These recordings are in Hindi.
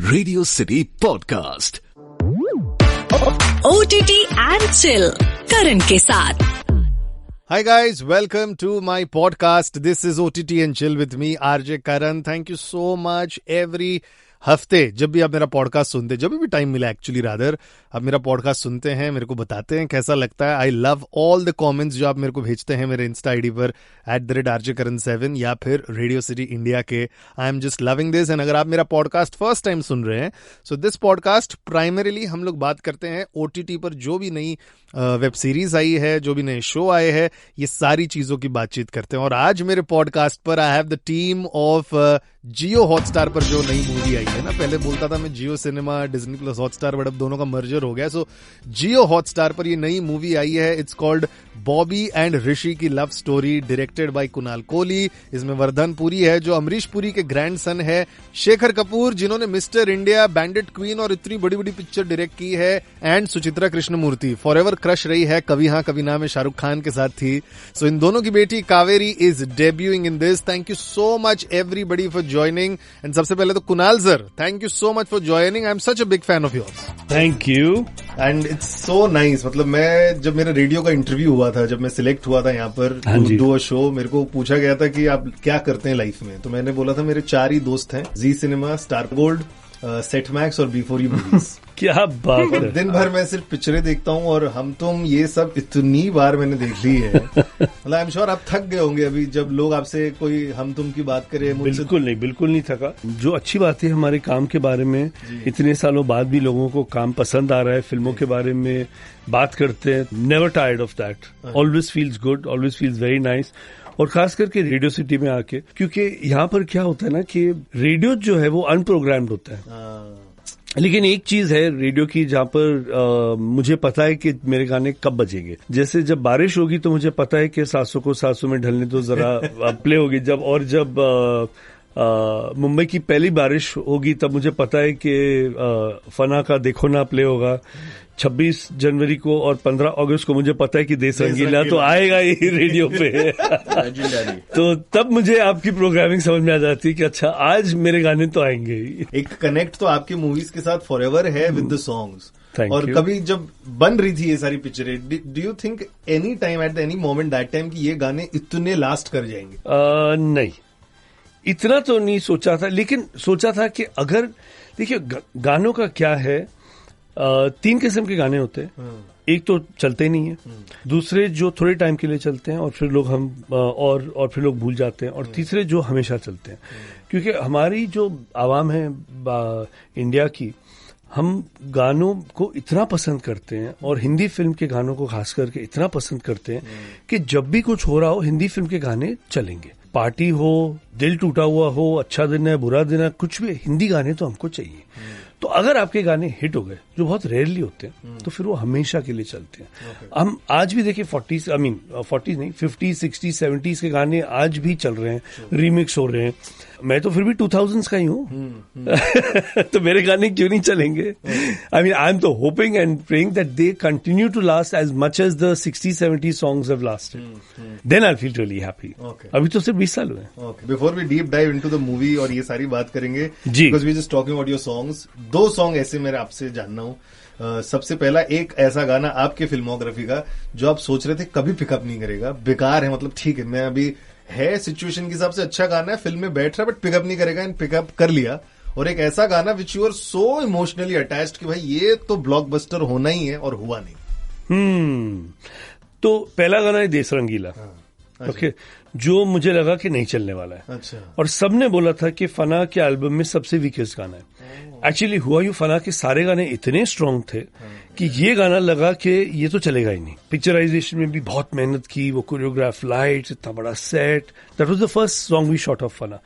Radio city podcast OTT and chill Karan के साथ। Hi guys, welcome to my podcast. This is OTT and chill with me, RJ Karan. Thank you so much every हफ्ते जब भी आप मेरा पॉडकास्ट सुनते हैं, जब भी टाइम मिला एक्चुअली रादर आप मेरा पॉडकास्ट सुनते हैं, मेरे को बताते हैं कैसा लगता है. I love all the comments जो आप मेरे को भेजते हैं मेरे इंस्टा आईडी पर @RJKaran7 या फिर रेडियो सिटी इंडिया के. I am just loving this. And अगर आप मेरा पॉडकास्ट फर्स्ट टाइम सुन रहे हैं, सो दिस पॉडकास्ट प्राइमरीली हम लोग बात करते हैं OTT पर जो भी नई वेब सीरीज आई है, जो भी नए शो आए हैं, ये सारी चीजों की बातचीत करते हैं. और आज मेरे पॉडकास्ट पर I have the team of Jio Hotstar पर जो नई मूवी आई है ना, पहले बोलता था मैं Jio Cinema, Disney plus Hotstar, but अब दोनों का मर्जर हो गया. सो जियो हॉटस्टार पर ये नई मूवी आई है. इट्स कॉल्ड बॉबी एंड ऋषि की love story, directed by Kunal Kohli. इसमें वर्धन पुरी है जो अमरीश पुरी के ग्रैंडसन है, शेखर कपूर जिन्होंने मिस्टर इंडिया, बैंडिट क्वीन और इतनी बड़ी बड़ी पिक्चर डायरेक्ट की है, and Suchitra Krishnamoorthi forever crush रही है कभी हाँ कभी ना में शाहरुख खान के साथ थी. सो इन दोनों की बेटी Kaveri is debuting in this. Thank you so much everybody for joining. And सबसे पहले तो Kunal sir, thank you so much for joining. I am such a big fan of yours. Thank you. And it's so nice. मतलब मैं जब मेरा रेडियो का इंटरव्यू हुआ था, जब मैं सिलेक्ट हुआ था यहाँ पर डू अ शो, मेरे को पूछा गया था कि आप क्या करते हैं लाइफ में. तो मैंने बोला था मेरे 4 ही दोस्त हैं, Zee Cinema, Star Gold, Set Max और बिफोर यू मूवीज. क्या बात है. दिन भर मैं सिर्फ पिक्चरें देखता हूँ और हम तुम ये सब इतनी बार मैंने देख ली है. मतलब आई एम श्योर आप थक गए होंगे अभी जब लोग आपसे कोई हम तुम की बात करे. बिल्कुल नहीं थका. जो अच्छी बात है हमारे काम के बारे में, इतने सालों बाद भी लोगों को काम पसंद आ रहा है, फिल्मों के बारे में बात करते हैं. Never tired of that. Always feels good, always feels very nice. और खास करके रेडियो सिटी में आके, क्योंकि यहाँ पर क्या होता है ना कि रेडियो जो है वो अनप्रोग्राम्ड होता है. लेकिन एक चीज है रेडियो की जहाँ पर मुझे पता है कि मेरे गाने कब बजेंगे. जैसे जब बारिश होगी तो मुझे पता है कि सासों को सासों में ढलने तो जरा प्ले होगी. जब मुंबई की पहली बारिश होगी तब मुझे पता है कि फना का देखो ना प्ले होगा. 26 जनवरी को और 15 अगस्त को मुझे पता है कि देश रंगीला तो आएगा ही रेडियो पे. तो तब मुझे आपकी प्रोग्रामिंग समझ में आ जाती है कि अच्छा आज मेरे गाने तो आएंगे ही. एक कनेक्ट तो आपकी मूवीज के साथ फॉरएवर है विद द सॉन्ग्स. और कभी जब बन रही थी ये सारी पिक्चरें, do you think any time at any moment that time कि ये गाने इतने लास्ट कर जाएंगे? नहीं, इतना तो नहीं सोचा था. लेकिन सोचा था कि अगर देखिए गानों का क्या है, 3 किस्म के गाने होते हैं. एक तो चलते नहीं है, दूसरे जो थोड़े टाइम के लिए चलते हैं और फिर लोग और फिर लोग भूल जाते हैं, और तीसरे जो हमेशा चलते हैं. क्योंकि हमारी जो आवाम है इंडिया की, हम गानों को इतना पसंद करते हैं और हिंदी फिल्म के गानों को खास करके इतना पसंद करते हैं कि जब भी कुछ हो रहा हो हिंदी फिल्म के गाने चलेंगे. पार्टी हो, दिल टूटा हुआ हो, अच्छा दिन है, बुरा दिन है, कुछ भी हिंदी गाने तो हमको चाहिए. तो अगर आपके गाने हिट हो गए, जो बहुत रेयरली होते हैं, तो फिर वो हमेशा के लिए चलते हैं. हम आज भी देखिए 40s नहीं, 50s, 60s, 70s के गाने आज भी चल रहे हैं, रीमिक्स हो रहे हैं. मैं तो फिर भी 2000s का ही हूँ. तो मेरे गाने क्यों नहीं चलेंगे? आई एम तो hoping and praying that they continue to last as much as the 60s, 70s songs have lasted. Then I feel really happy. अभी तो सिर्फ 20 साल हुए. Before we deep dive into the movie और ये सारी बात करेंगे, because we just talking about your songs. 2 song ऐसे मेरे आपसे जानना हूं. सबसे पहला एक ऐसा गाना आपके फिल्मोग्राफी का जो आप सोच रहे थे कभी पिकअप नहीं करेगा, बेकार है, मतलब ठीक है मैं अभी है सिचुएशन के हिसाब से अच्छा गाना है, फिल्म में बैठ रहा है बट पिकअप नहीं करेगा, एंड पिकअप कर लिया. और एक ऐसा गाना which you are so emotionally attached कि भाई ये तो ब्लॉकबस्टर होना ही है और हुआ नहीं. तो पहला गाना है देश रंगीला. ओके. जो मुझे लगा कि नहीं चलने वाला है. अच्छा. और सबने बोला था कि फना के एल्बम में सबसे वीकेस्ट गाना है. एक्चुअली हुआ यूं, फना के सारे गाने इतने स्ट्रांग थे कि ये गाना लगा कि ये तो चलेगा ही नहीं. पिक्चराइजेशन में भी बहुत मेहनत की, वो कोरियोग्राफ लाइट्स, इतना बड़ा set. That was the first song we shot of Fanaa.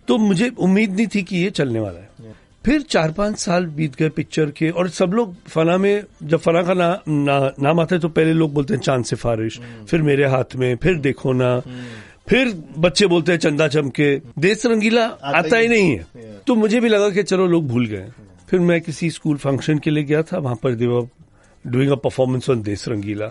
तो मुझे उम्मीद नहीं थी कि ये चलने वाला है. फिर 4-5 साल बीत गए पिक्चर के, और सब लोग फना में, जब फना का नाम आता है तो पहले लोग बोलते हैं चांद सिफारिश, फिर मेरे हाथ में, फिर देखो ना, फिर बच्चे बोलते हैं चंदा चमके. देश रंगीला आता ही नहीं है. तो मुझे भी लगा कि चलो लोग भूल गए. फिर मैं किसी स्कूल फंक्शन के लिए गया था, वहां पर they were doing a performance on Desh Rangeela.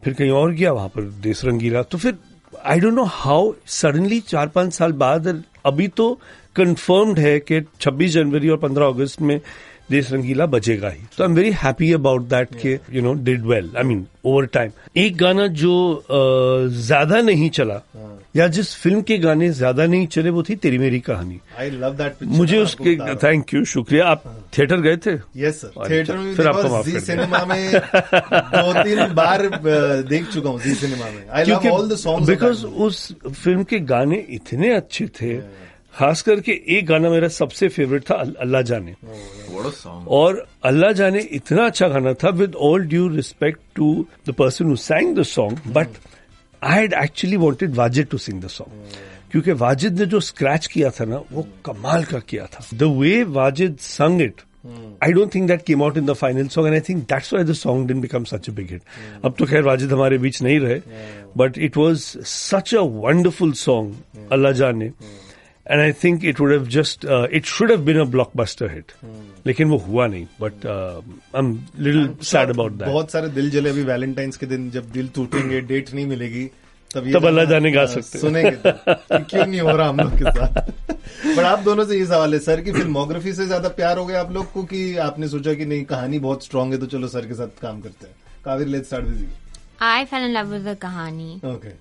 फिर कहीं और गया, वहां पर देश रंगीला. तो फिर I don't know how suddenly 4-5 साल बाद अभी तो कंफर्म्ड है कि 26 जनवरी और 15 अगस्त में देश रंगीला बजेगा ही. तो I am very happy about that के you know did well, I mean over time. एक गाना जो ज्यादा नहीं चला या जिस फिल्म के गाने ज्यादा नहीं चले वो थी तेरी मेरी कहानी. I love that picture. मुझे उसके थैंक यू, शुक्रिया. आप थिएटर गए थे? यस सर, थिएटर में फिर आपको माफ जी कर सिनेमा में 2-3 बार देख चुका हूँ जी सिनेमा में. I love all the songs because उस फिल्म के गाने इतने अच्छे थे. खास करके एक गाना मेरा सबसे फेवरेट था, अल्लाह जाने. और अल्लाह जाने इतना अच्छा गाना था, with all due respect to the person who sang the song, but I had actually wanted Wajid to sing the song. क्योंकि वाजिद ने जो स्क्रैच किया था ना वो कमाल का किया था. द वे वाजिद संग it, I don't think that came out in the final song, and I think that's why the song didn't become such a big hit. अब तो खैर वाजिद हमारे बीच नहीं रहे, but it was such a wonderful song, अल्लाह जाने, and I think it would have just, it should have been a blockbuster hit. लेकिन वो हुआ नहीं, but I'm little sad about that. बहुत सारे दिल जले. अभी वैलेंटाइंस के दिन जब दिल टूटेंगे, डेट नहीं मिलेगी, तब अल्लाह जाने गा सकते सुनेंगे. क्यों नहीं हो रहा हम लोग के साथ. पर आप दोनों से ये सवाल है, सर की फिल्मोग्राफी से ज्यादा प्यार हो गया आप लोग को, कि आपने सोचा कि नहीं कहानी बहुत स्ट्रांग है तो चलो सर के साथ काम करते हैं? Kaveri, let's start with you. I fell in love with the कहानी. Okay.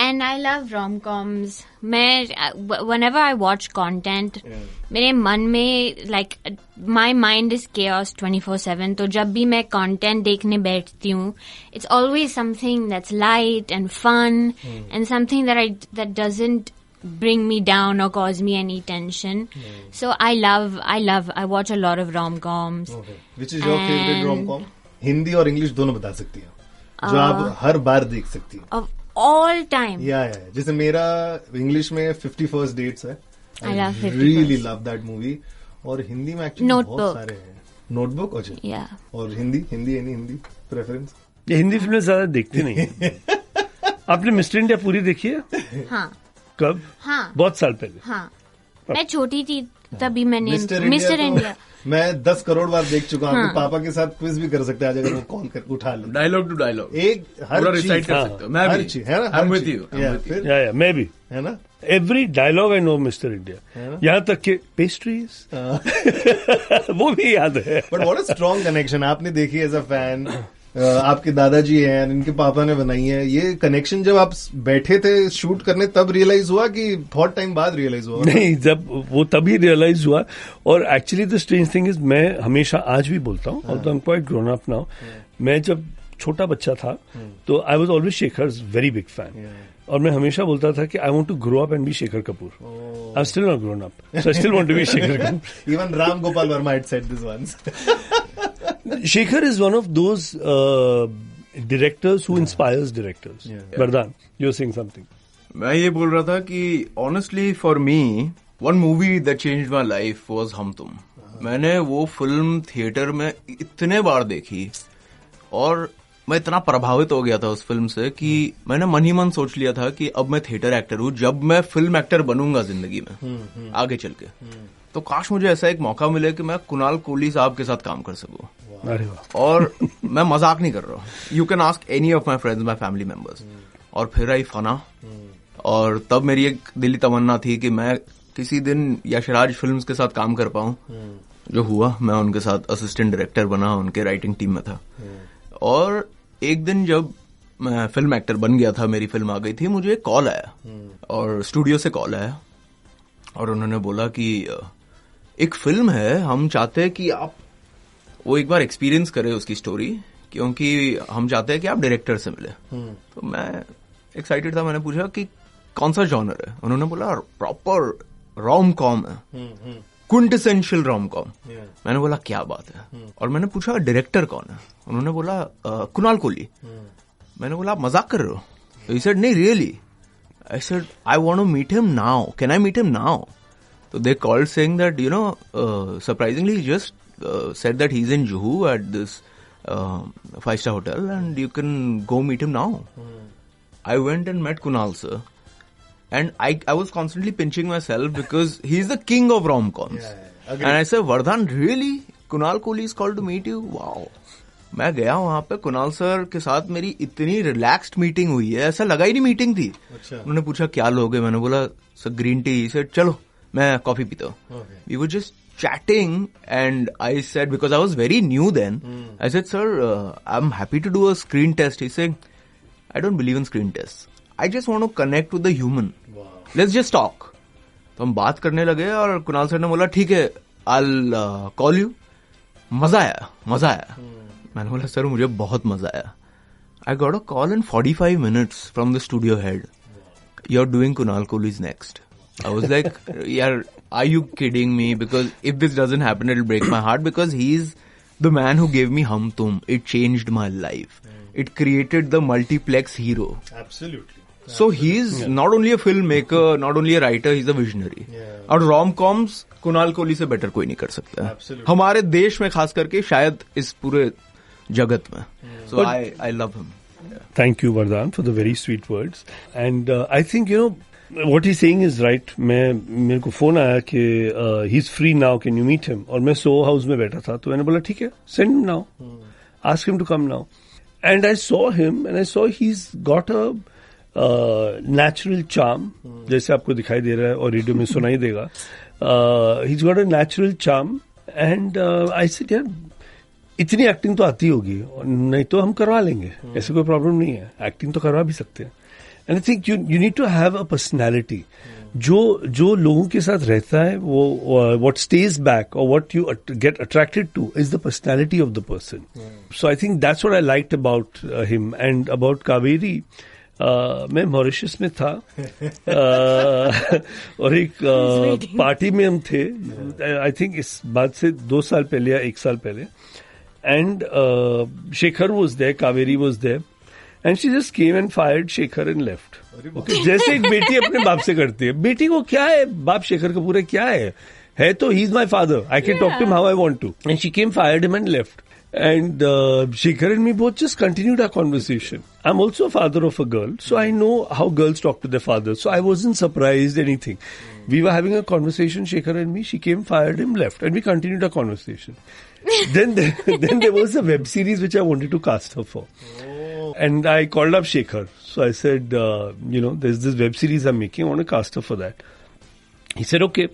And I love rom-coms. Whenever I watch content, मेरे मन में like my mind is chaos 24/7. तो जब भी मैं content देखने बैठती हूँ, it's always something that's light and fun and something that doesn't bring me down or cause me any tension. So I watch a lot of rom-coms. Okay. Which is your favorite rom-com? Hindi और इंग्लिश दोनों बता सकती हैं जो आप हर बार देख सकती हैं. Of all time. या जैसे मेरा इंग्लिश में 50 First Dates है. I love 50 really First. love that movie. और हिंदी में एक्चुअली बहुत Notebook. सारे हैं. नोटबुक. अच्छा. Yeah. और हिंदी प्रेफरेंस? ये हिंदी फिल्में ज्यादा देखती नहीं है. आपने मिस्टर इंडिया पूरी देखी है? हाँ. कब? हाँ. बहुत साल पहले. हाँ. मैं छोटी थी तभी मैंने मिस्टर इंडिया मैं 10 करोड़ बार देख चुका हूँ. हाँ. पापा के साथ क्विज भी कर सकते हैं आज अगर वो कॉल कर उठा ले. डायलॉग टू डायलॉग एक हर पूरा चीज रिसाइट कर सकते हो. मैं हर भी चीज है ना. I'm with you. फिर या मैं भी, है ना. Every dialogue I know mister India, यहाँ तक कि पेस्ट्रीज वो भी याद है. But what a strong connection आपने देखी एज अ फैन. आपके दादाजी हैं, इनके पापा ने बनाई है. ये कनेक्शन जब आप बैठे थे शूट करने तब रियलाइज हुआ कि बहुत टाइम बाद रियलाइज हुआ? नहीं, जब वो तभी रियलाइज हुआ. और actually the strange thing is, मैं हमेशा आज भी बोलता हूँ, although I am quite grown up now, मैं जब छोटा बच्चा था तो I was always Shekhar's very big fan. और मैं हमेशा बोलता था कि I want to grow up and be Shekhar Kapur. I am still not grown up, so I still want to be Shekhar Kapur. Even Ram Gopal Varma had said this once. Shekhar is one of those directors who inspires directors. Vardhan, you're saying something. मैं ये बोल रहा था कि honestly for me one movie that changed my life was हम तुम. मैंने वो फिल्म थिएटर में इतने बार देखी और मैं इतना प्रभावित हो गया था उस फिल्म से कि मैंने मन ही मन सोच लिया था कि अब मैं थिएटर एक्टर हूँ. जब मैं फिल्म एक्टर बनूंगा जिंदगी में आगे चल के, तो काश मुझे ऐसा एक मौका मिले कि मैं कुणाल कोहली साहब के साथ काम कर सकूं. अरे वाह. और मैं मजाक नहीं कर रहा हूँ. You can ask any of my friends, my family members. और फिर आई फना. और तब मेरी एक दिली तमन्ना थी कि मैं किसी दिन यशराज फिल्म्स के साथ काम कर पाऊं. जो हुआ, मैं उनके साथ असिस्टेंट डायरेक्टर बना, उनके राइटिंग टीम में था. और एक दिन जब मैं फिल्म एक्टर बन गया था, मेरी फिल्म आ गई थी, मुझे एक कॉल आया और स्टूडियो से कॉल आया और उन्होंने बोला कि एक फिल्म है, हम चाहते हैं कि आप वो एक बार एक्सपीरियंस करें उसकी स्टोरी, क्योंकि हम चाहते हैं कि आप डायरेक्टर से मिले. तो मैं एक्साइटेड था. मैंने पूछा कि कौन सा जॉनर है? उन्होंने बोला प्रॉपर रोम कॉम है, क्विंटेसेंशियल रोम कॉम. मैंने बोला क्या बात है. और मैंने पूछा डायरेक्टर कौन है? उन्होंने बोला कुणाल कोहली. मैंने बोला आप मजाक कर रहे हो? तो ही सेड नहीं really. I said I want to meet him now, can I meet him now? So they called saying that, you know, surprisingly he just said that he's in Juhu at this 5-star hotel and you can go meet him now. I went and met Kunal sir and I was constantly pinching myself because he's the king of rom-coms. And I said, Vardhan, really? Kunal Kohli is called to meet you? Wow. मैं गया वहां पे, कुणाल सर के साथ मेरी इतनी रिलैक्स्ड मीटिंग हुई है, ऐसा लगा ही नहीं मीटिंग थी. उन्होंने पूछा क्या लोगे? मैंने बोला सर ग्रीन टी. सर चलो मैं कॉफी पीता हूँ. We were just chatting and I said, because I was very new then, I said, sir, I'm happy to do a screen test. He said, I don't believe in screen tests. I just want to connect with the human. Wow. Let's just talk. तो हम बात करने लगे और कुणाल सर ने बोला ठीक है, I'll call you. मजा आया. मैंने बोला सर मुझे बहुत मजा आया. I got a call in 45 minutes from the studio head. You're doing Kunal Kohli's next. I was like, yeah, are you kidding me? Because if this doesn't happen, it'll break my heart, because he's the man who gave me Hum Tum. It changed my life. It created the multiplex hero. Absolutely. So he's not only a filmmaker, not only a writer, he's a visionary. और rom-coms कुणाल कोहली से बेटर कोई नहीं कर सकता है हमारे देश में, खास करके शायद इस पूरे जगत में. So I love him. Thank you, Vardhan, for the very sweet words. And I think, you know, what he's saying is right. मेरे को फोन आया कि he's free now, can you meet him? और मैं Soho House में बैठा था, तो मैंने बोला ठीक है, send him now. Ask him to come now. And I saw him and I saw he's got a natural charm, जैसे आपको दिखाई दे रहा है और रेडियो में सुनाई देगा. He's got a natural charm and I said, यार इतनी एक्टिंग तो आती होगी, और नहीं तो हम करवा लेंगे, ऐसे कोई प्रॉब्लम नहीं है, एक्टिंग तो करवा भी सकते हैं. And I think you need to have a personality. जो लोगों के साथ रहता है, वो व्हाट स्टेज बैक और what you get attracted to is the personality of the person. So I think that's what I liked about him. And about Kaveri, मैं मॉरिशस में था और एक पार्टी में हम थे, आई थिंक इस बात से 2 साल पहले या 1 साल पहले. And Shekhar was there, Kaveri was there, and she just came and fired Shekhar and left. Okay, जैसे एक बेटी अपने बाप से करती है, बेटी को क्या है, बाप शेखर कपूर है, क्या है तो he's my father, I can talk to him how I want to. And she came, fired him and left. And Shekhar and me both just continued our conversation. I'm also a father of a girl, so I know how girls talk to their fathers, so I wasn't surprised anything. We were having a conversation, Shekhar and me, she came, fired him, left, and we continued our conversation. then there was a web series which I wanted to cast her for. And I called up Shekhar. So I said, there's this web series I'm making, I want to cast her for that. He said, okay.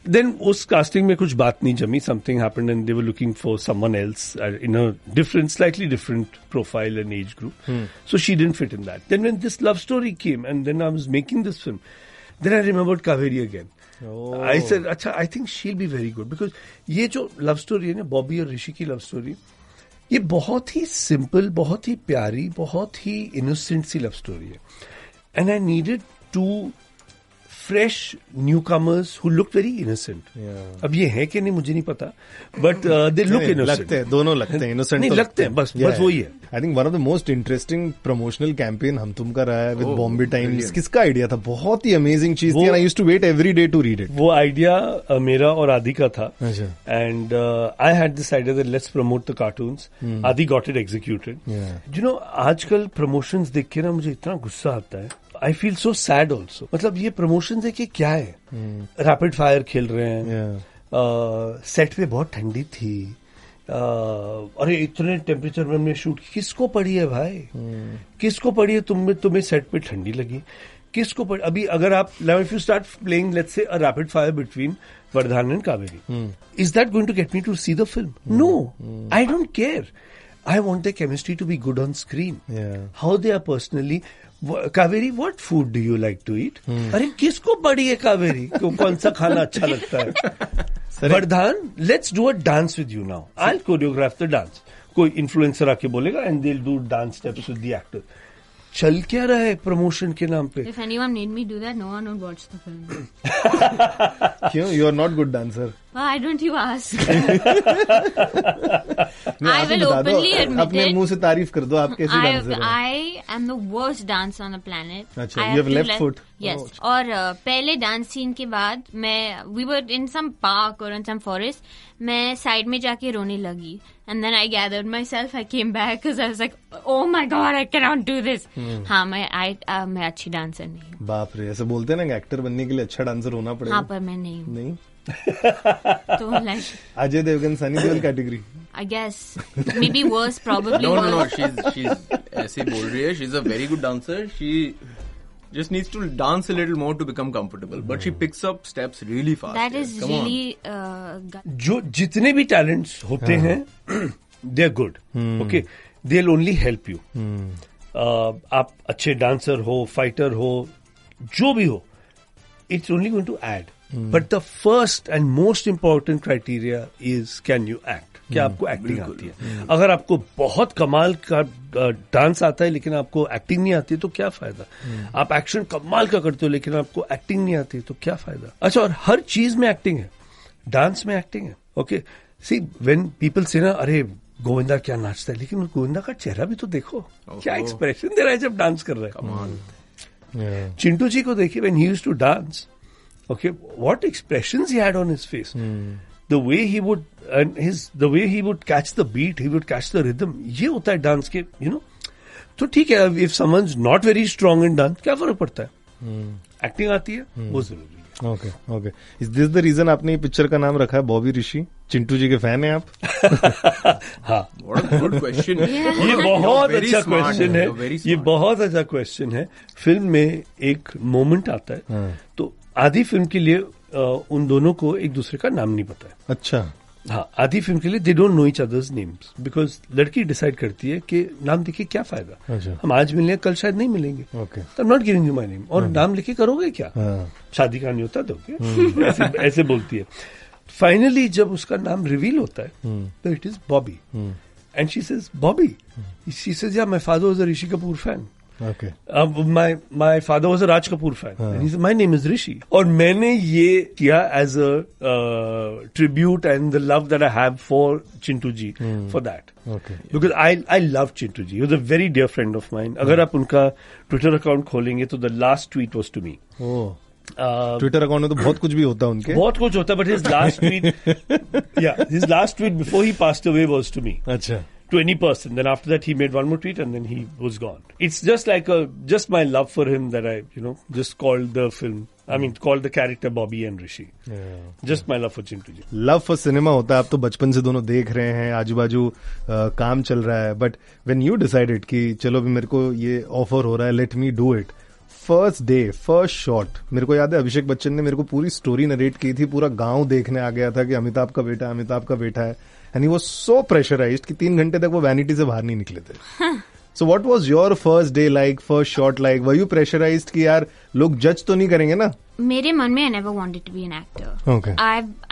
Then उस casting में कुछ बात नहीं जमी, something happened and they were looking for someone else in a slightly different profile and age group. So she didn't fit in that. Then when this love story came and then I was making this film, then I remembered Kaveri again. I said, अच्छा, I think she'll be very good, because ये जो लव स्टोरी है ना, बॉबी और ऋषि की लव स्टोरी, ये बहुत ही सिंपल, बहुत ही प्यारी, बहुत ही इनोसेंट सी लव स्टोरी है. And I needed 2 fresh newcomers who looked very innocent. अब ये है कि नहीं मुझे नहीं पता, but they look innocent. लगते हैं, दोनों लगते हैं innocent. नहीं लगते हैं, बस वही है. I think one of the most interesting promotional campaign हम तुम का रहा है with Bombay Times. किसका आइडिया था? बहुत ही amazing चीज थी. I used to wait every day to read it. वो आइडिया मेरा और आदि का था. And I had this idea that let's promote the cartoons. आदि got it executed. You know, आजकल promotions देख के ना मुझे इतना गुस्सा आता है. I feel so sad also. मतलब ये प्रमोशन है कि क्या है, रैपिड फायर खेल रहे हैं, सेट पे बहुत ठंडी थी, अरे इतने टेम्परेचर में हमने शूट की, किसको पड़ी है भाई, किसको पड़ी है, तुम्हें सेट पे ठंडी लगी, किसको पड़ी. अभी अगर आप if you start playing let's say a rapid fire between Vardhan and Kaveri, is that going to get me to see the film? No, I don't care. I want their chemistry to be good on screen. How they are personally. Kaveri, what food do you like to eat? अरे किसको पड़ी है कावेरी, कौन सा खाना अच्छा लगता है? Vardhan, let's do a dance with you now. I'll choreograph the dance. कोई influencer आके बोलेगा and they'll do dance steps with the actor. चल क्या रहा है प्रमोशन के नाम पे? If anyone made me do that, no one would watch the film. क्यों? You are not good dancer. Why don't you ask? I will openly admit अपने मुंह से तारीफ कर दो, आप कैसी डांसर हैं? I am the worst dancer on the planet. अच्छा, you have left foot. Yes. और पहले डांस सीन के बाद we were in some park or in some forest. मैं साइड में जाके रोने लगी. And then I gathered myself. I came back because I was like, oh my god, I cannot do this. हाँ, मैं अच्छी डांसर नहीं हूँ. बाप रे, ऐसे बोलते हैं ना, एक्टर बनने के लिए अच्छा डांसर होना पड़ेगा. हाँ, पर मैं नहीं हूँ. नहीं. तो like Ajay Devgn, Sunny Deol category. I guess maybe worse, probably. No. She's ऐसे बोल रही है. She's a very good dancer. Just needs to dance a little more to become comfortable. But she picks up steps really fast. That yeah. is Come on. really जो जितने भी टैलेंट्स होते हैं they are good, okay, they will only help you. आप अच्छे डांसर हो, फाइटर हो, जो भी हो, it's only going to add. But the first and most important criteria is can you act. क्या आपको एक्टिंग आती है? अगर आपको बहुत कमाल का डांस आता है लेकिन आपको एक्टिंग नहीं आती है तो क्या फायदा? आप एक्शन कमाल का करते हो लेकिन आपको एक्टिंग नहीं आती तो क्या फायदा? अच्छा, और हर चीज में एक्टिंग है, डांस में एक्टिंग है. ओके, सी व्हेन पीपल से ना, अरे गोविंदा क्या नाचता है, लेकिन गोविंदा का चेहरा भी तो देखो, क्या एक्सप्रेशन दे रहा है जब डांस कर रहा है. चिंटू जी को देखिए, when he used to dance, okay, what expressions he had on his face. The way he would catch the beat, he would catch the rhythm. ये होता है डांस के, you know. तो ठीक है, if someone's not very strong in dance, क्या फर्क पड़ता है? एक्टिंग आती है, वो जरूरी है. Okay okay. Is this the reason आपने ये पिक्चर का नाम रखा है बॉबी ऋषि? चिंटू जी के फैन हैं आप? हाँ, What a good question. ये बहुत You're very अच्छा smart, क्वेश्चन है. you're very ये smart. बहुत अच्छा क्वेश्चन है. फिल्म में एक मोमेंट आता है, तो आधी फिल्म के लिए उन दोनों को एक दूसरे का नाम नहीं पता है. अच्छा. हाँ, आधी फिल्म के लिए they don't know each others names, because लड़की डिसाइड करती है कि नाम देखिए क्या फायदा, अच्छा. हम आज मिलेंगे कल शायद नहीं मिलेंगे, okay. I am not giving you my name. और नाम लिखे करोगे क्या? शादी का नहीं होता तो क्या? ऐसे बोलती है. फाइनली जब उसका नाम रिवील होता है तो it is Bobby, and she says Bobby. She says yeah my father was a Rishi Kapoor fan. Okay. My father was a Raj Kapoor fan. And he said, my name is Rishi. और मैंने ये किया as a tribute and the love that I have for Chintu ji for that. Okay. Because I love Chintu ji. He was a very dear friend of mine. अगर आप उनका Twitter account खोलेंगे तो the last tweet was to me. Twitter account में तो बहुत कुछ भी होता है उनके. बहुत कुछ होता है, but his last tweet before he passed away was to me. अच्छा. To any person. Then after that, he made one more tweet and then he was gone. It's just like just my love for him that I, just called the film. I mean, called the character Bobby and Rishi. Yeah. Just my love for Chintu ji. Love for cinema होता है. आप तो बचपन से दोनों देख रहे हैं, आजू बाजू काम चल रहा है. बट व्हेन यू डिसाइडेड कि चलो भी मेरे को ये ऑफर हो रहा है, let me do it, first day first shot, मेरे को याद है अभिषेक बच्चन ने मेरे को पूरी स्टोरी नरेट की थी. पूरा गांव देखने आ गया था कि अमिताभ का बेटा है. And he was so pressurised कि 3 घंटे तक वो वैनिटी से बाहर नहीं निकले थे. So what was your first day like, first shot like? Were you pressurised कि यार लोग जज तो नहीं करेंगे ना? मेरे मन में I never wanted to be an actor. Okay.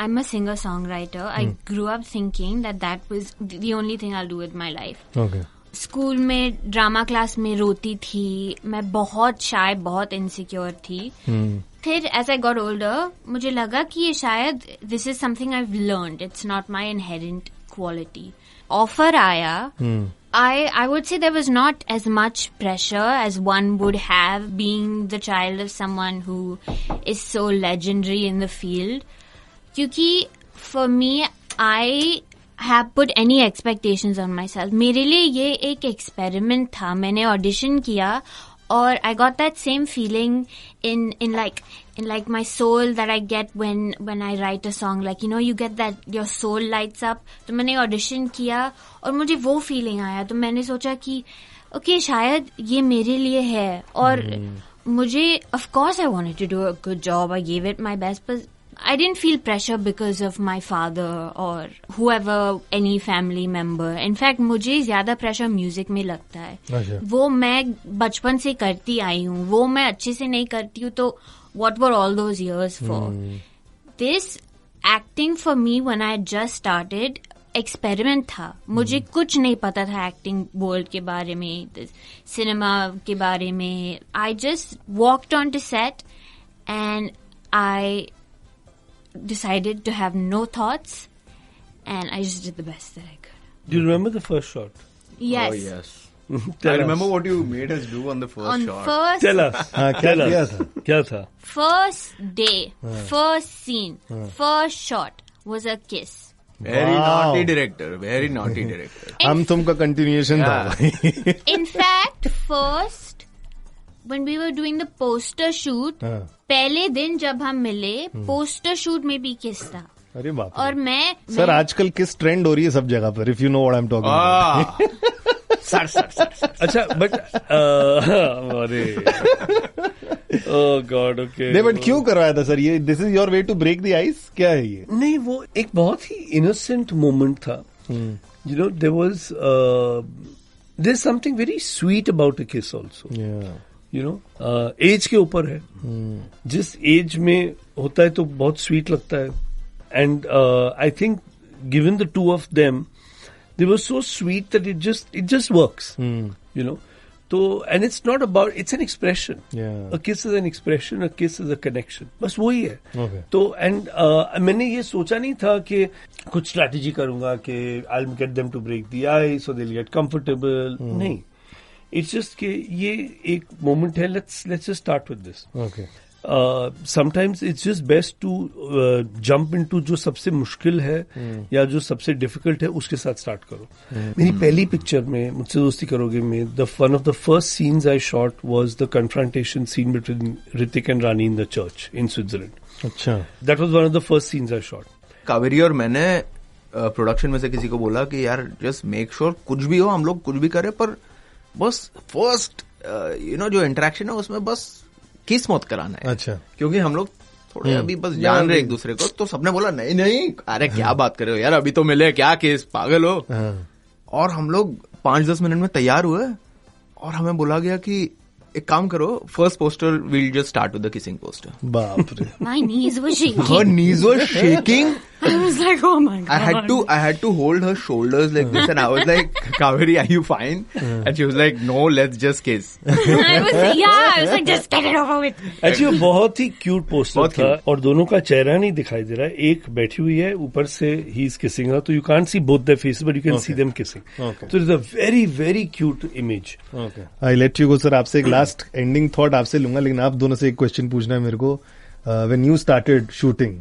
I'm a singer-songwriter. I grew up thinking that was the only thing I'll do with my life. Okay. School में ड्रामा क्लास में रोती थी, मैं बहुत शाय, बहुत इनसिक्योर थी. फिर एज आई गॉट ओल्डर मुझे लगा कि ये शायद this is something I have learned, it's not my inherent quality. Offer आया, I would say there was not as much pressure as one would have being the child of someone who is so legendary in the field. क्योंकि for me, I have put any expectations on myself. मेरे लिए ये एक experiment था. मैंने audition किया और I got that same feeling in like my soul that I get when I write a song. Like, you get that your soul lights up. तो मैंने audition किया और मुझे वो feeling आया. तो मैंने सोचा कि okay, शायद ये मेरे लिए है. और मुझे, of course I wanted to do a good job. I gave it my best, but I didn't feel pressure because of my father or whoever, any family member. In fact, मुझे ज्यादा pressure music में लगता है. अच्छा. वो मैं बचपन से करती आई हूँ, वो मैं अच्छे से नहीं करती हूँ, तो what were all those years for? This acting for me when I had just started, experiment था. मुझे कुछ नहीं पता था acting world के बारे में, cinema के बारे में. I just walked onto set and I decided to have no thoughts and I just did the best that I could. Do you remember the first shot? Yes. Oh, yes. Tell I us. remember what you made us do on the first On shot. first Tell us. हाँ, क्या Tell किया us. था? क्या था? first day, first scene, first shot was a kiss. Very Wow. naughty director. Very naughty director. हम तुम का कंटिन्यूएशन था भाई. In fact, first when we were doing the poster shoot, हाँ. पहले दिन जब हम मिले, पोस्टर शूट में भी किस था. अरे बाप रे. और मैं सर आजकल किस ट्रेंड हो रही है सब जगह पर, if you know what I am talking. Ah. Sir. अच्छा, बट अरे ओह गॉड, ओके। नहीं बट क्यों करवाया था सर ये? This is your way to break the ice? क्या है ये? नहीं, वो एक बहुत ही इनोसेंट मोमेंट था. You know, there's something very sweet about a kiss also. Yeah. You know, age के ऊपर है. जिस एज में होता है तो बहुत स्वीट लगता है. And I think given the two of them, they were so sweet that it just works. You know. तो and it's not about, it's an expression. Yeah. A kiss is an expression, a kiss is a connection. बस वही है. Okay. तो and मैंने ये सोचा नहीं था कि कुछ स्ट्रैटेजी करूंगा कि I'll get them to break the ice so they'll get comfortable. नहीं, it's just कि ये एक moment है. Let's just start with this. Okay. Sometimes it's just best to jump into जो सबसे मुश्किल है या जो सबसे डिफिकल्ट है उसके साथ स्टार्ट करो. मेरी पहली पिक्चर में मुझसे दोस्ती करोगे में one of the first scenes I shot was the confrontation scene between Hrithik and Rani in the church in Switzerland. अच्छा. That was one of the first scenes I shot. Kaveri और मैंने प्रोडक्शन में से किसी को बोला कि यार जस्ट मेक श्योर कुछ भी हो, हम लोग कुछ भी करें, पर बस फर्स्ट जो इंटरेक्शन है उसमें बस किस मत कराना है. अच्छा. क्योंकि हम लोग थोड़े अभी बस जान रहे एक दूसरे को. तो सबने बोला नहीं अरे क्या बात कर रहे हो यार, अभी तो मिले, क्या किस, पागल हो. और हम लोग 5-10 मिनट में तैयार हुए और हमें बोला गया कि एक काम करो, first poster we'll just start with the kissing poster. बाप रे. My knees were shaking. Her knees were shaking. I was like, oh my god. I had to hold her shoulders like this, and I was like, Kaveri, are you fine? And she was like, no, let's just kiss. I was like, just get it over with. Actually वो बहुत ही क्यूट पोस्टर था और दोनों का चेहरा नहीं दिखाई दे रहा है. एक बैठी हुई है, ऊपर से ही इज किसिंग her, तो you can't see both their faces but you can see them kissing. तो it's a very very cute image. I let you go sir. आपसे एक लास्ट एंडिंग थॉट आपसे लूंगा, लेकिन आप दोनों से एक क्वेश्चन पूछना है मेरे को. व्हेन यू स्टार्टेड शूटिंग,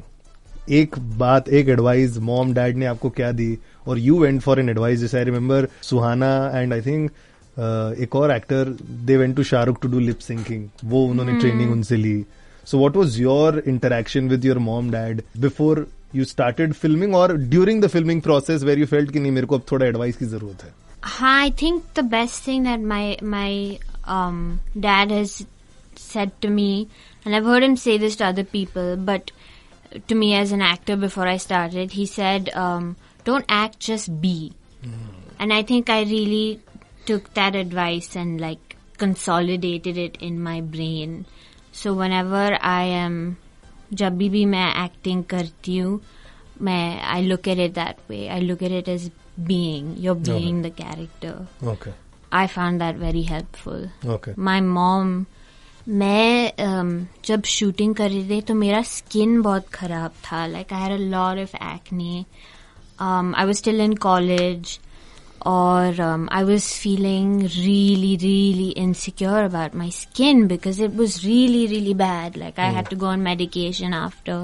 एक बात, एक एडवाइस मॉम डैड ने आपको क्या दी और you went for an advice? जैसे I remember Suhana and I think एक और actor, they went to Shahrukh to do lip syncing, वो उन्होंने ट्रेनिंग उनसे ली. So what was your interaction with your mom dad before you started filming और during the filming process were you felt कि नहीं मेरे को अब थोड़ा एडवाइस की जरूरत है? I think the best thing that my dad has said to me, and I've heard him say this to other people, but to me as an actor before I started, he said, don't act, just be. And I think I really took that advice and like consolidated it in my brain. So whenever I am, जब भी मैं acting करती हूँ, I look at it that way. I look at it as you're being the character. Okay. I found that very helpful. Okay. My mom, मैं जब शूटिंग कर रही थी तो मेरा स्किन बहुत खराब था. Like I had a lot of acne. I was still in college. और I was feeling really, really insecure about my skin because it was really, really bad. Like I had to go on medication after.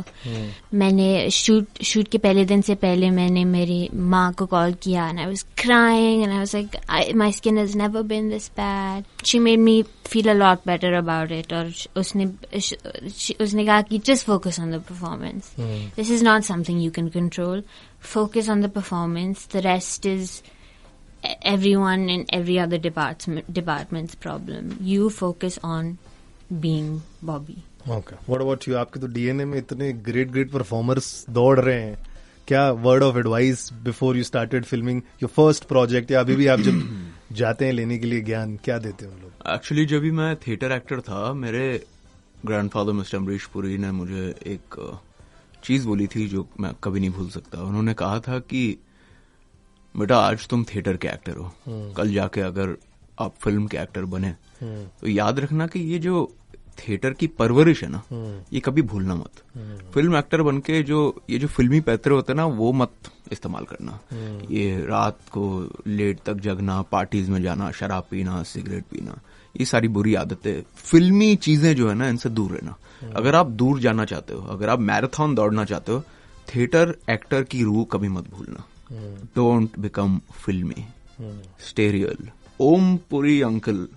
मैंने shoot के पहले दिन से पहले मैंने मेरी माँ को कॉल किया and I was crying and I was like, my skin has never been this bad. She made me feel a lot better about it. और उसने कहा कि just focus on the performance. This is not something you can control. Focus on the performance. The rest is everyone in every other department's problem. You focus on being Bobby. Okay. What about you? आपके तो डीएनए में इतने ग्रेट परफॉर्मर्स दौड़ रहे हैं. क्या word of advice before you started filming your first project, या अभी भी आप जब जाते हैं लेने के लिए ज्ञान, क्या देते हैं उन लोग? एक्चुअली जब भी मैं थिएटर एक्टर था, मेरे ग्रैंडफादर मिस्टर अमरीश पुरी ने मुझे एक चीज बोली थी जो मैं कभी नहीं भूल सकता. उन्होंने कहा था कि बेटा आज तुम थिएटर के एक्टर हो, कल जाके अगर आप फिल्म के एक्टर बने तो याद रखना कि ये जो थिएटर की परवरिश है ना, ये कभी भूलना मत. फिल्म एक्टर बनके ये जो फिल्मी पैतरे होते हैं ना, वो मत इस्तेमाल करना. ये रात को लेट तक जगना, पार्टीज में जाना, शराब पीना, सिगरेट पीना, ये सारी बुरी आदतें, फिल्मी चीजें जो है ना, इनसे दूर रहना. अगर आप दूर जाना चाहते हो, अगर आप मैराथन दौड़ना चाहते हो, थिएटर एक्टर की रूह कभी मत भूलना. डोंट बिकम फिल्मी, stay real. Om Puri uncle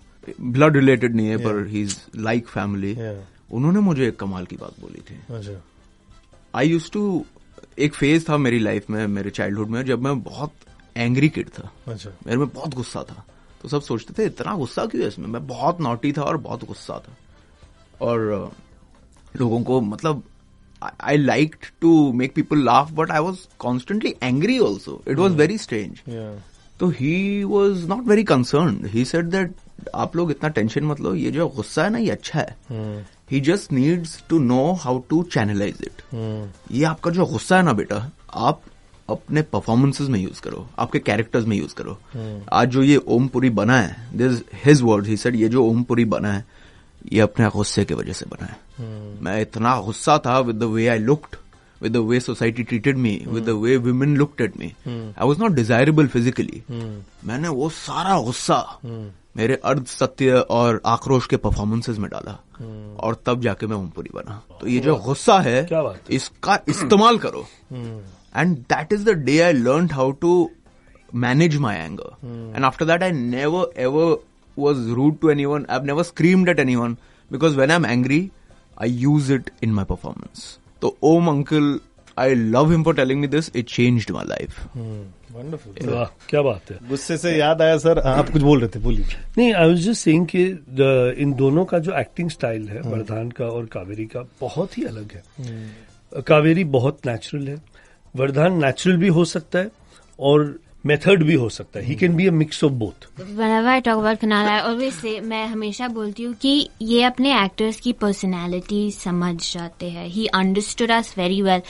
blood related नहीं है, पर ही इज लाइक फैमिली. उन्होंने मुझे एक कमाल की बात बोली थी. आई यूज्ड टू, एक फेज था मेरी लाइफ में, मेरे चाइल्डहुड में, जब मैं बहुत एंग्री किड था. मेरे में बहुत गुस्सा था. तो सब सोचते थे इतना गुस्सा क्यों है इसमें. मैं बहुत नॉटी था और बहुत गुस्सा था. और लोगों को मतलब I liked to make people laugh, but I was constantly angry also. It was very strange. तो he was not very concerned. He said that आप लोग इतना टेंशन मत लो, ये जो गुस्सा है ना ये अच्छा है. He just needs to know how to channelize it. ये आपका जो गुस्सा है ना बेटा, आप अपने परफॉर्मेंसेस में यूज करो, आपके कैरेक्टर्स में यूज करो. आज जो ये ओमपुरी बना है, this his words, he said, ये जो ओमपुरी बना है ये अपने गुस्से की वजह से बना है. मैं इतना गुस्सा था with the way I looked, with the way society treated me, with the way women looked at me. I was not desirable physically. मैंने वो सारा गुस्सा मेरे अर्ध सत्य और आक्रोश के परफॉर्मेंसेस में डाला और तब जाके मैं ओमपुरी बना. तो ये जो गुस्सा है इसका इस्तेमाल करो. And that is the day I learned how to manage my anger. And after that I never ever was rude to anyone. I've never screamed at anyone because when I'm angry, I use it in my performance. So, Om uncle, I love him for telling me this. It changed my life. Wonderful. वाह, क्या बात है. गुस्से से याद आया सर, आप कुछ बोल रहे थे, बोलिए. नहीं, I was just saying कि इन दोनों का जो एक्टिंग स्टाइल है, वरदान का और कावेरी का, बहुत ही अलग है. कावेरी बहुत नेचुरल है, वरदान नेचुरल भी हो सकता है और मेथड भी हो सकता है. He can be a mix of both. Whenever I talk about Kunal, I always say, मैं हमेशा बोलती हूँ कि ये अपने एक्टर्स की पर्सनैलिटी समझ जाते हैं. He understood us very well.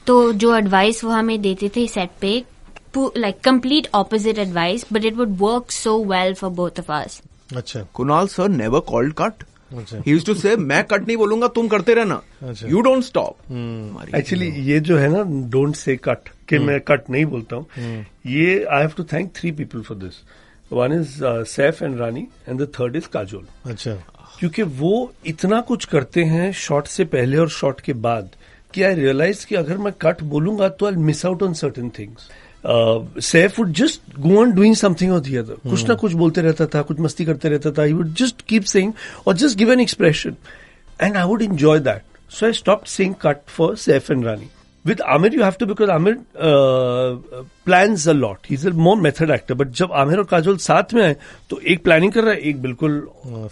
तो जो एडवाइस वो हमें देते थे सेट पे, like complete opposite advice, but it would work so well for both of us. अच्छा. Kunal sir never called cut. He used to say, मैं कट नहीं बोलूंगा, तुम करते रहना. You don't stop. एक्चुअली ये जो है ना, डोंट से कट, कि मैं कट नहीं बोलता हूँ, ये I have to thank 3 people for this. One is Saif and Rani and the third is Kajol. अच्छा. क्योंकि वो इतना कुछ करते हैं शॉट से पहले और शॉट के बाद कि आई रियलाइज कि अगर मैं कट बोलूंगा तो I miss out on certain things. Saif would just go on doing something or the other. कुछ ना कुछ बोलते रहता था, कुछ मस्ती करते रहता था. He would just keep saying or just give an expression, and I would enjoy that. So I stopped saying cut for Saif and Rani. With Amir you have to, because Amir plans a lot. He's a more method actor. But जब आमिर और काजोल साथ में आए तो एक प्लानिंग कर रहा है, एक बिल्कुल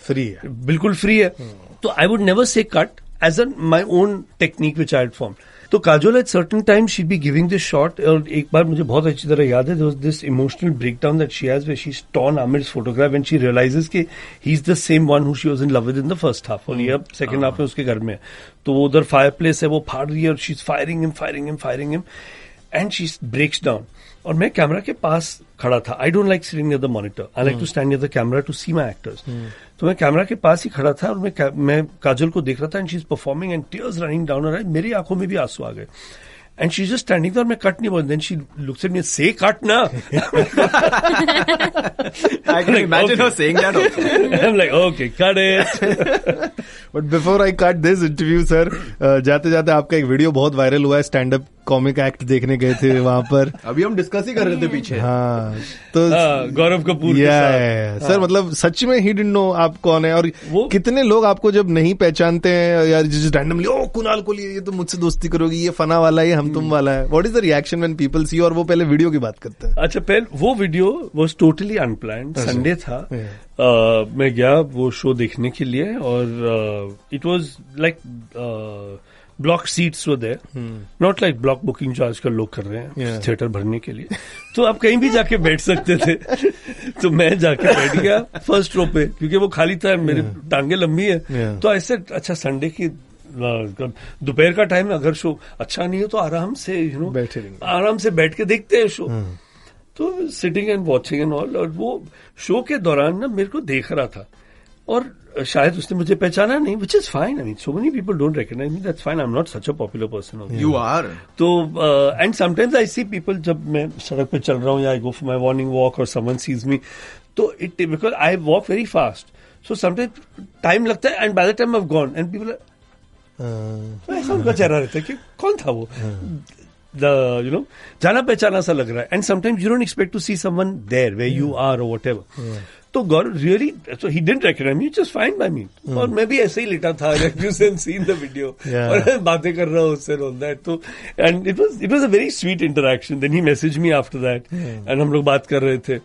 फ्री है. बिल्कुल फ्री है. तो I would never say cut as my own technique which I had formed. तो Kajol at certain time she be giving this shot. और एक बार मुझे बहुत अच्छी तरह याद है, there was this emotional breakdown that she has where she torn Aamir's photograph and she realises कि he is the same one who she was in love with in the first half, और ये अब सेकंड हाफ में उसके घर में है. तो वो उधर फायर प्लेस है, वो फाड़ रही है और she is firing him and she breaks down. और मैं कैमरा के पास खड़ा था. I don't like sitting near the monitor, I like to stand near the camera to see my actors. तो मैं कैमरा के पास ही खड़ा था और मैं काजोल को देख रहा था and she is performing and tears running down her eyes. मेरी आंखों में भी आंसू आ गए. And she's just standing there, मैं कट नहीं बोल. Then she looks at me and say cut ना. I can imagine her saying that also. I'm like, okay, cut it. But before I cut this interview, sir, जाते जाते आपका एक वीडियो बहुत वायरल हुआ है. स्टैंड अप कॉमिक एक्ट देखने गए थे वहां पर. अभी हम डिस्कस ही कर रहे थे पीछे. हाँ, तो गौरव कपूर के साथ. सर मतलब सच में ही डिडंट नो आप कौन है. और कितने लोग आपको जब नहीं पहचानते हैं यार, जस्ट रैंडमली ओ कुणाल कोहली, ये तो मुझसे दोस्ती करोगी, ये फना वाला है, हम तुम वाला है. What is the reaction when people see? और वो पहले वीडियो की बात करते हैं. अच्छा, पहले वो video was totally unplanned. Sunday था, मैं गया वो शो देखने के लिए और it was like block seats were there, not like block booking जो आजकल लोग कर रहे हैं थिएटर भरने के लिए. तो आप कहीं भी जाके बैठ सकते थे. तो मैं जाके बैठ गया फर्स्ट रो पे क्योंकि वो खाली था. मेरी टांगे लंबी है. तो ऐसे अच्छा संडे की दोपहर का टाइम है, अगर शो अच्छा नहीं है तो आराम से आराम से बैठ के देखते हैं शो. तो sitting and watching and all. और वो शो के दौरान ना मेरे को देख रहा था और शायद उसने मुझे पहचाना नहीं, which is fine. I mean, so many people don't recognize me. That's fine. I'm not such a popular person. You are. तो and sometimes I see people, जब मैं सड़क पे चल रहा हूँ या I go for my morning walk or someone sees me, तो because I walk very fast, so sometimes time लगता है and by the time I've gone and people are ऐसा उनका चेहरा रहता है कि कौन था वो, जाना पहचाना सा लग रहा है. And sometimes you don't expect to see someone there where you are or whatever. तो Gaurav really, so he didn't recognise me, just fine by me. और मैं भी ऐसे ही लेटा था, सीन द वीडियो और बातें कर रहा हूँ उससे ऑल दैट. तो and it was a very sweet interaction. Then he message me after that and हम लोग बात कर रहे थे.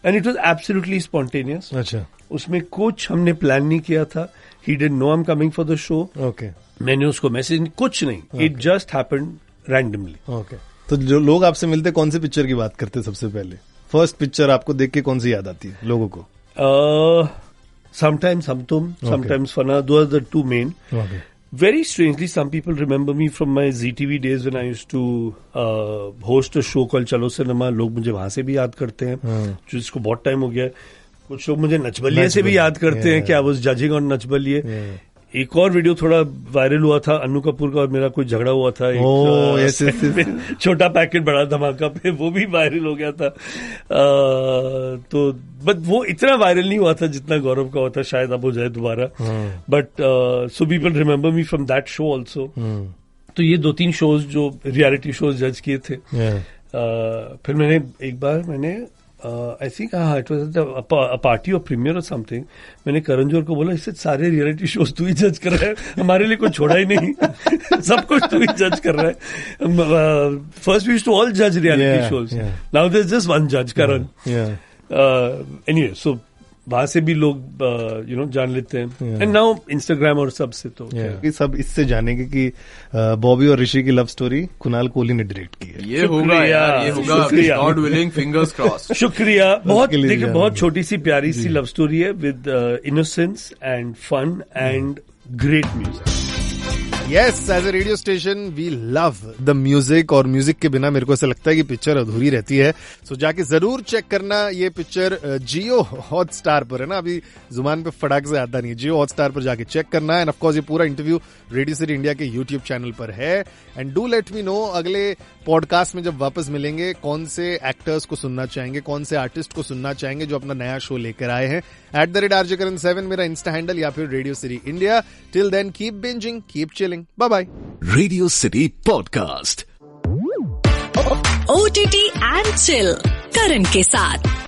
And it was absolutely spontaneous. अच्छा. उसमें कुछ हमने प्लान नहीं किया था. He didn't know I am coming for the show. Okay. मैंने उसको मैसेज कुछ नहीं. It just happened randomly. Okay. तो जो लोग आपसे मिलते कौन से पिक्चर की बात करते सबसे पहले? फर्स्ट पिक्चर आपको देख के कौन सी याद आती है लोगों को? Sometimes Hamtum, sometimes Fana. Those are the two main. Okay. Very strangely, some people remember me from my ZTV days when I used to host a show called Chalo Cinema. लोग मुझे वहां से भी याद करते हैं, जिसको बहुत टाइम हो गया है. कुछ लोग मुझे नचबलिए से भी याद करते हैं कि I was judging on नचबलिए. एक और वीडियो थोड़ा वायरल हुआ था, अन्नू कपूर का और मेरा कोई झगड़ा हुआ था. छोटा पैकेट बड़ा धमाका पे, वो भी वायरल हो गया था. तो बट वो इतना वायरल नहीं हुआ था जितना गौरव का हुआ था. शायद अब हो जाए दोबारा. But so people remember me from that show also. तो ये 2-3 शोज जो रियलिटी शोज जज किए थे. फिर मैंने एक बार I think it was a party or premiere or something. मैंने करण जौहर को बोला, इससे सारे रियलिटी शोज तू ही जज कर रहा है, हमारे लिए कुछ छोड़ा ही नहीं. सब कुछ तू ही जज कर रहा है. First we used to all जज reality shows. Now there is just one जज, करण. एनीवे, सो वहां से भी लोग जान लेते हैं. एंड नाउ इंस्टाग्राम और सबसे तो सब इससे जानेंगे कि बॉबी और ऋषि की लव स्टोरी कुणाल कोहली ने डायरेक्ट की है. ये होगा यार, ये होगा. God willing, fingers cross. शुक्रिया. बहुत देखिए, बहुत छोटी सी प्यारी सी लव स्टोरी है with innocence and fun and great music. Yes, as a radio station we love the music, और म्यूजिक के बिना मेरे को ऐसा लगता है कि पिक्चर अधूरी रहती है. सो जाके जरूर चेक करना. ये पिक्चर जियो हॉटस्टार पर है ना, अभी जुबान पे फटाक से आता नहीं है. जियो हॉटस्टार पर जाके चेक करना. एंड ऑफ कोर्स ये पूरा इंटरव्यू रेडियो सिटी इंडिया के यूट्यूब चैनल पर है. And do let me know अगले पॉडकास्ट में जब वापस मिलेंगे कौन से एक्टर्स को सुनना चाहेंगे, कौन से आर्टिस्ट को सुनना चाहेंगे जो अपना नया शो लेकर आए हैं. @RJKaran7 मेरा इंस्टा हैंडल, या फिर Radio City India. Till then keep bingeing, keep chilling. Bye bye. Radio City Podcast. OTT and Chill, Karan के साथ.